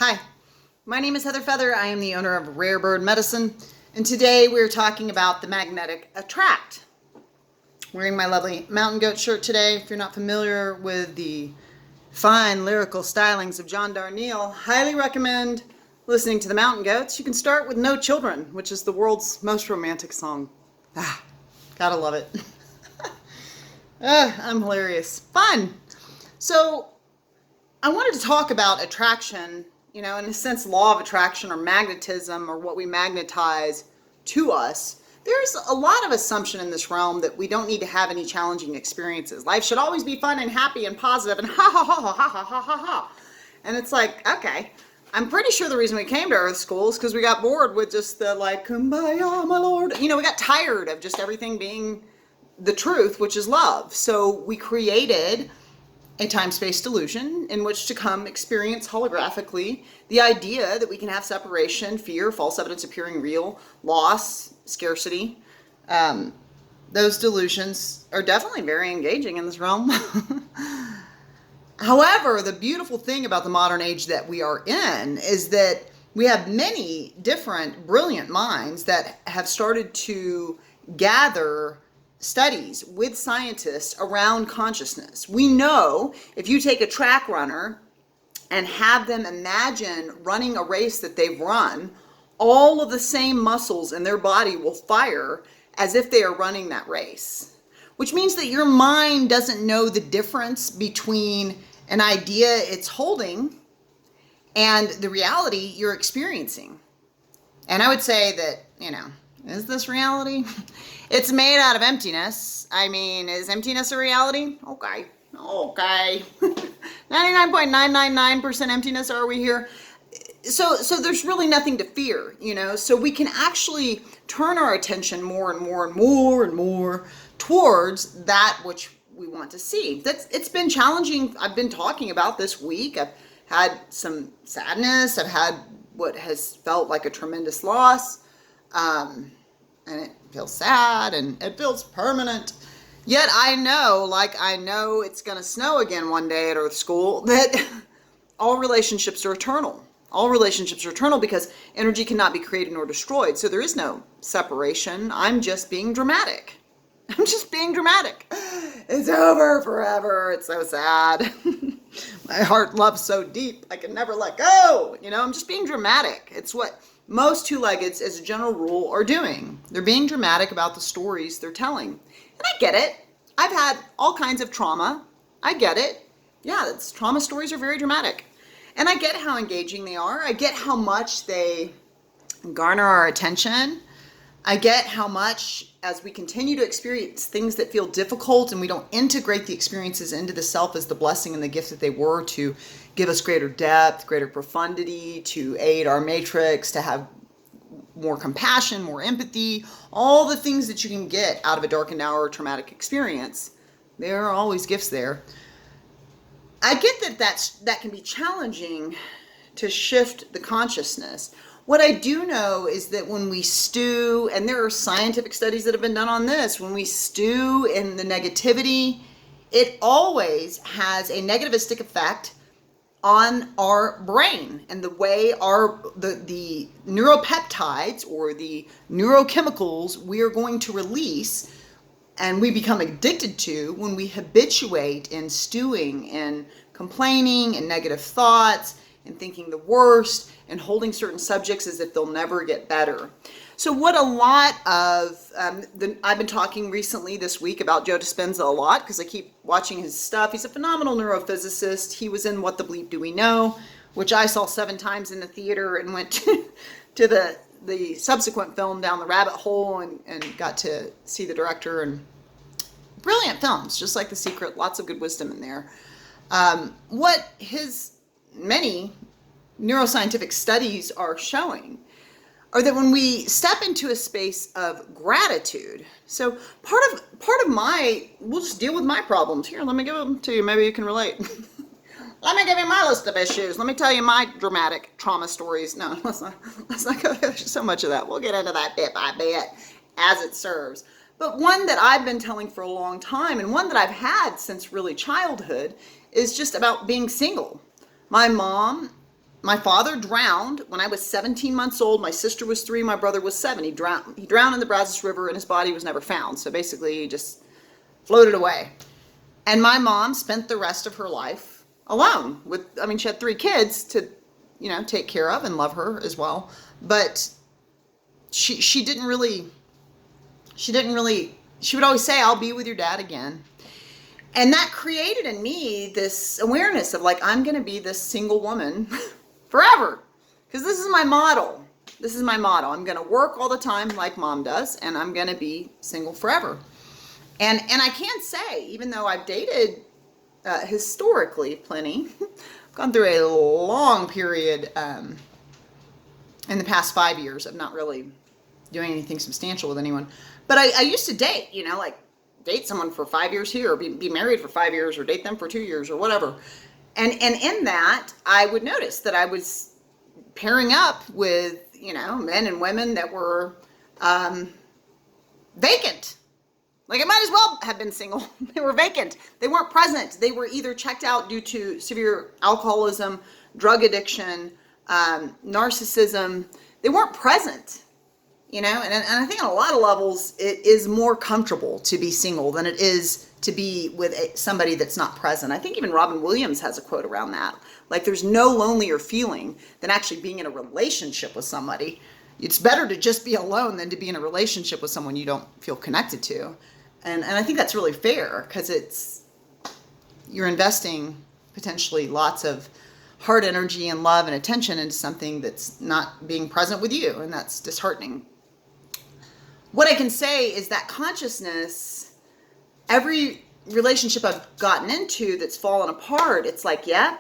Hi, my name is Heather Feather. I am the owner of Rare Bird Medicine, and today we're talking about the magnetic attract. Wearing my lovely mountain goat shirt today. If you're not familiar with the fine lyrical stylings of John Darnielle, highly recommend listening to the Mountain Goats. You can start with No Children, which is the world's most romantic song. Gotta love it. I'm hilarious. Fun. So, I wanted to talk about attraction, in a sense, law of attraction or magnetism or what we magnetize to us. There's a lot of assumption in this realm that we don't need to have any challenging experiences. Life should always be fun and happy and positive and ha ha ha ha ha ha ha ha. And it's like, okay, I'm pretty sure the reason we came to Earth School is because we got bored with just the kumbaya, my lord. We got tired of just everything being the truth, which is love. So we created a time-space delusion in which to come experience holographically the idea that we can have separation, fear, false evidence appearing real, loss, scarcity. Those delusions are definitely very engaging in this realm. However, the beautiful thing about the modern age that we are in is that we have many different brilliant minds that have started to gather studies with scientists around consciousness. We know if you take a track runner and have them imagine running a race that they've run, all of the same muscles in their body will fire as if they are running that race. Which means that your mind doesn't know the difference between an idea it's holding and the reality you're experiencing. And I would say that, is this reality? It's made out of emptiness. I mean, is emptiness a reality? Okay. 99.999% emptiness, are we here? So there's really nothing to fear, So we can actually turn our attention more and more and more and more towards that which we want to see. It's been challenging. I've been talking about this week. I've had some sadness. I've had what has felt like a tremendous loss. And it feels sad and it feels permanent. Yet I know it's going to snow again one day at Earth School, that all relationships are eternal. All relationships are eternal because energy cannot be created nor destroyed. So there is no separation. I'm just being dramatic. It's over forever. It's so sad. My heart loves so deep, I can never let go. I'm just being dramatic. It's what most two-leggeds, as a general rule, are doing. They're being dramatic about the stories they're telling. And I get it. I've had all kinds of trauma. I get it. Yeah, trauma stories are very dramatic. And I get how engaging they are. I get how much they garner our attention. I get how much, as we continue to experience things that feel difficult and we don't integrate the experiences into the self as the blessing and the gift that they were, to give us greater depth, greater profundity, to aid our matrix, to have more compassion, more empathy, all the things that you can get out of a darkened hour or traumatic experience. There are always gifts there. I get that can be challenging to shift the consciousness. What I do know is that when we stew, and there are scientific studies that have been done on this, when we stew in the negativity, it always has a negativistic effect on our brain and the way the neuropeptides or the neurochemicals we are going to release and we become addicted to when we habituate in stewing in complaining and negative thoughts and thinking the worst and holding certain subjects as if they'll never get better. So what a lot of, I've been talking recently this week about Joe Dispenza a lot because I keep watching his stuff. He's a phenomenal neurophysicist. He was in What the Bleep Do We Know, which I saw 7 times in the theater and went to the subsequent film Down the Rabbit Hole and got to see the director. And brilliant films, just like The Secret, lots of good wisdom in there. What his many neuroscientific studies are showing are that when we step into a space of gratitude, so part of my, we'll just deal with my problems. Here, let me give them to you. Maybe you can relate. Let me give you my list of issues. Let me tell you my dramatic trauma stories. No, let's not go into so much of that. We'll get into that bit by bit as it serves. But one that I've been telling for a long time, and one that I've had since really childhood, is just about being single. My mom my father drowned when I was 17 months old. My sister was 3, my brother was 7. He drowned in the Brazos River and his body was never found. So basically he just floated away. And my mom spent the rest of her life alone with, I mean, she had 3 kids to, take care of and love her as well. But she didn't really, she would always say, I'll be with your dad again. And that created in me this awareness of like, I'm going to be this single woman forever. Because this is my model. This is my model. I'm going to work all the time like mom does, and I'm going to be single forever. And I can say, even though I've dated historically plenty, I've gone through a long period in the past 5 years of not really doing anything substantial with anyone. But I used to date, like date someone for 5 years here, or be married for 5 years, or date them for 2 years, or whatever. And in that, I would notice that I was pairing up with, men and women that were vacant. Like, it might as well have been single. They were vacant. They weren't present. They were either checked out due to severe alcoholism, drug addiction, narcissism. They weren't present, and I think on a lot of levels, it is more comfortable to be single than it is to be with somebody that's not present. I think even Robin Williams has a quote around that. Like, there's no lonelier feeling than actually being in a relationship with somebody. It's better to just be alone than to be in a relationship with someone you don't feel connected to. And I think that's really fair, because you're investing potentially lots of heart energy and love and attention into something that's not being present with you, and that's disheartening. What I can say is that consciousness, every relationship I've gotten into that's fallen apart, it's like, yeah,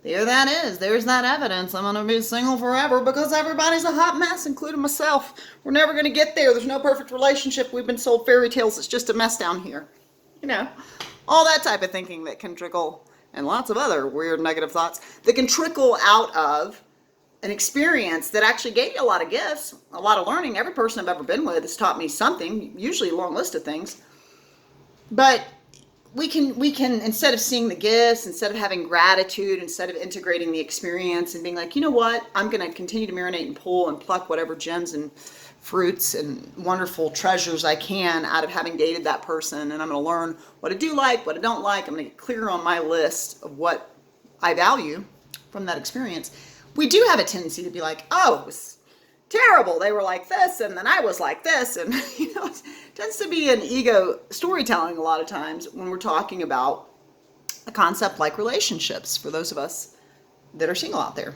there that is. There's that evidence. I'm going to be single forever because everybody's a hot mess, including myself. We're never going to get there. There's no perfect relationship. We've been sold fairy tales. It's just a mess down here. All that type of thinking that can trickle, and lots of other weird negative thoughts that can trickle out of an experience that actually gave you a lot of gifts, a lot of learning. Every person I've ever been with has taught me something, usually a long list of things. But we can, instead of seeing the gifts, instead of having gratitude, instead of integrating the experience and being like, you know what, I'm going to continue to marinate and pull and pluck whatever gems and fruits and wonderful treasures I can out of having dated that person. And I'm going to learn what I do like, what I don't like. I'm going to get clear on my list of what I value from that experience. We do have a tendency to be like, oh, it was terrible. They were like this, and then I was like this. And, it tends to be an ego storytelling a lot of times when we're talking about a concept like relationships for those of us that are single out there.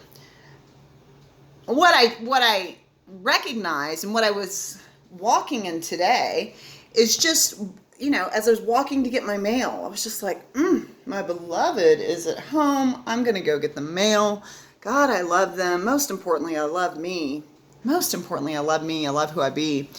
What I recognize and what I was walking in today is just, as I was walking to get my mail, I was just like, my beloved is at home. I'm going to go get the mail. God, I love them. Most importantly, I love me. Most importantly, I love me. I love who I be.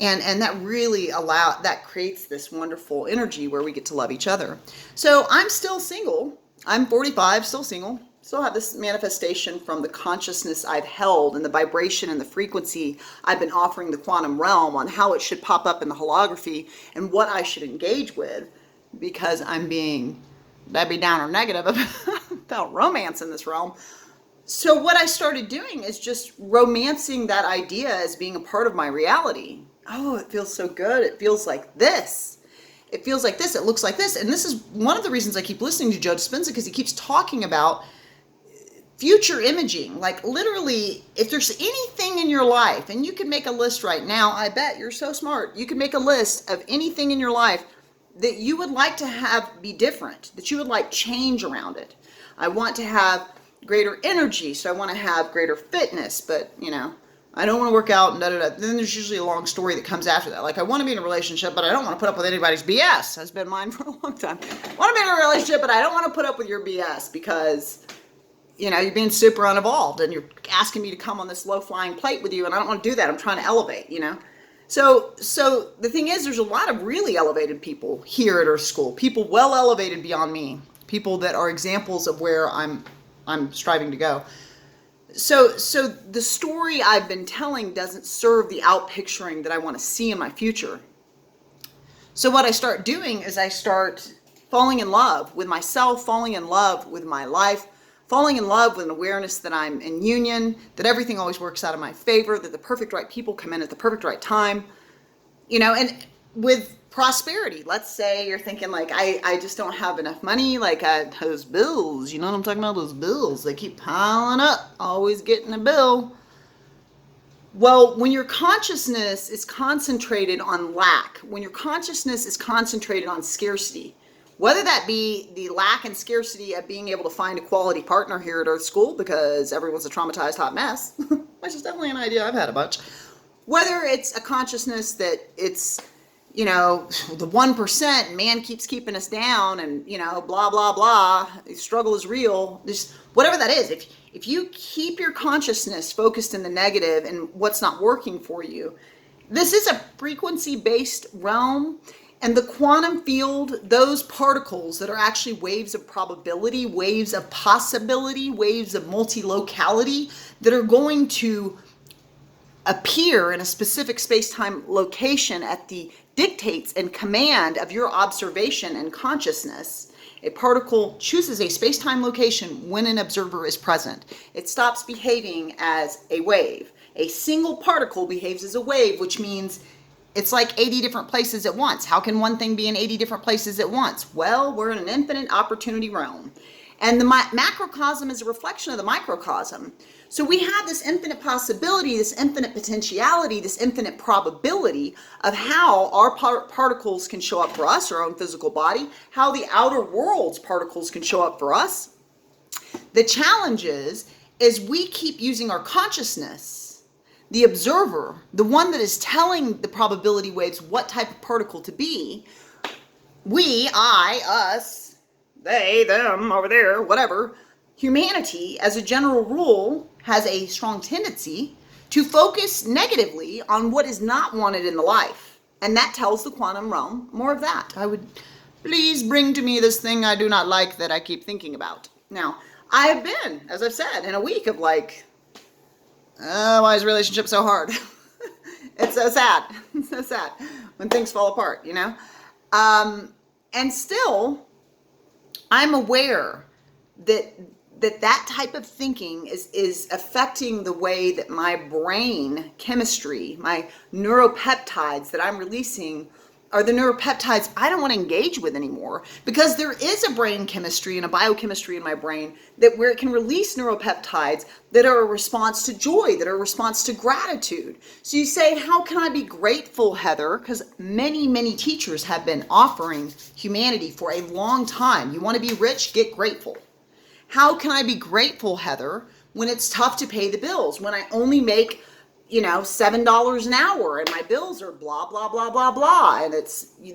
And that really that creates this wonderful energy where we get to love each other. So I'm still single. I'm 45, still single. Still have this manifestation from the consciousness I've held and the vibration and the frequency I've been offering the quantum realm on how it should pop up in the holography and what I should engage with, because I'm being Debbie Downer negative about romance in this realm. So what I started doing is just romancing that idea as being a part of my reality. Oh, it feels so good. It feels like this. It feels like this. It looks like this. And this is one of the reasons I keep listening to Joe Dispenza, because he keeps talking about future imaging. Like, literally, if there's anything in your life, and you can make a list right now, I bet you're so smart. You can make a list of anything in your life that you would like to have be different, that you would like change around it. I want to have greater energy, so I want to have greater fitness, but I don't want to work out and da-da-da. Then there's usually a long story that comes after that. Like, I want to be in a relationship, but I don't want to put up with anybody's BS. Has been mine for a long time. I want to be in a relationship, but I don't want to put up with your BS because, you're being super unevolved and you're asking me to come on this low-flying plate with you, and I don't want to do that. I'm trying to elevate, So the thing is, there's a lot of really elevated people here at Earth School, people well elevated beyond me, people that are examples of where I'm striving to go. So the story I've been telling doesn't serve the out-picturing that I want to see in my future. So what I start doing is I start falling in love with myself, falling in love with my life, falling in love with an awareness that I'm in union, that everything always works out in my favor, that the perfect right people come in at the perfect right time, and with prosperity, let's say you're thinking like, I just don't have enough money, like those bills, you know what I'm talking about? Those bills, they keep piling up, always getting a bill. Well, when your consciousness is concentrated on lack, when your consciousness is concentrated on scarcity, whether that be the lack and scarcity of being able to find a quality partner here at Earth School because everyone's a traumatized hot mess, which is definitely an idea I've had a bunch, whether it's a consciousness that it's, the 1%, man keeps keeping us down and, blah, blah, blah, the struggle is real, just whatever that is. If you keep your consciousness focused in the negative and what's not working for you, this is a frequency-based realm, and the quantum field, those particles that are actually waves of probability, waves of possibility, waves of multilocality that are going to appear in a specific space-time location at the dictates and command of your observation and consciousness. A particle chooses a space-time location when an observer is present. It stops behaving as a wave. A single particle behaves as a wave, which means it's like 80 different places at once. How can one thing be in 80 different places at once? Well, we're in an infinite opportunity realm. And the macrocosm is a reflection of the microcosm. So we have this infinite possibility, this infinite potentiality, this infinite probability of how our particles can show up for us, our own physical body, how the outer world's particles can show up for us. The challenge is we keep using our consciousness, the observer, the one that is telling the probability waves what type of particle to be. We, I, us, they, them, over there, whatever. Humanity, as a general rule, has a strong tendency to focus negatively on what is not wanted in the life. And that tells the quantum realm more of that. I would, please bring to me this thing I do not like that I keep thinking about. Now, I have been, as I've said, in a week of like, why is relationship so hard? It's so sad. It's so sad when things fall apart, And still, I'm aware that type of thinking is affecting the way that my brain chemistry, my neuropeptides that I'm releasing are the neuropeptides I don't want to engage with anymore, because there is a brain chemistry and a biochemistry in my brain where it can release neuropeptides that are a response to joy, that are a response to gratitude. So you say, how can I be grateful, Heather? Because many, many teachers have been offering humanity for a long time. You want to be rich? Get grateful. How can I be grateful, Heather, when it's tough to pay the bills, when I only make $7 an hour and my bills are blah, blah, blah, blah, blah, and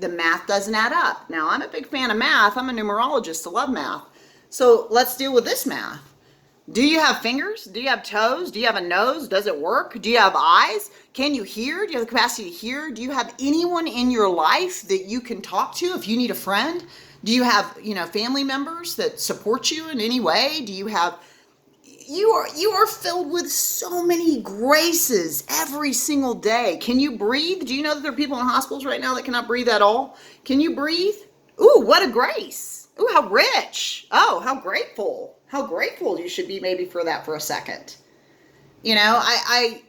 the math doesn't add up. Now, I'm a big fan of math. I'm a numerologist. I love math. So let's deal with this math. Do you have fingers? Do you have toes? Do you have a nose? Does it work? Do you have eyes? Can you hear? Do you have the capacity to hear? Do you have anyone in your life that you can talk to if you need a friend? Do you have, family members that support you in any way? Do you have... You are filled with so many graces every single day. Can you breathe? Do you know that there are people in hospitals right now that cannot breathe at all? Can you breathe? Ooh, what a grace. Ooh, how rich. Oh, how grateful. How grateful you should be maybe for that for a second. I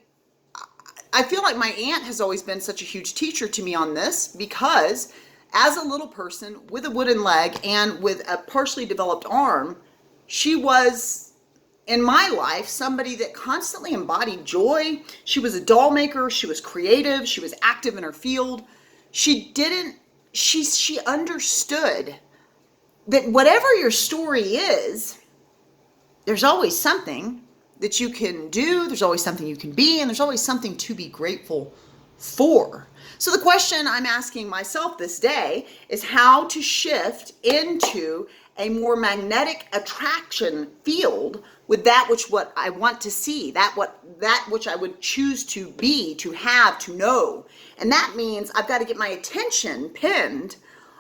feel like my aunt has always been such a huge teacher to me on this, because as a little person with a wooden leg and with a partially developed arm, she was, in my life, somebody that constantly embodied joy. She was a doll maker. She was creative. She was active in her field. She understood that whatever your story is, there's always something that you can do. There's always something you can be, and there's always something to be grateful for. So the question I'm asking myself this day is how to shift into a more magnetic attraction field with that what I want to see, that which I would choose to be, to have, to know. And that means I've got to get my attention pinned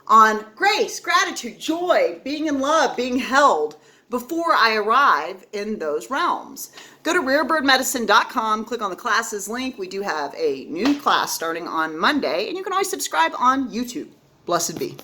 on grace, gratitude, joy, being in love, being held, before I arrive in those realms. Go to rarebirdmedicine.com, click on the classes link. We do have a new class starting on Monday, and you can always subscribe on YouTube. Blessed be.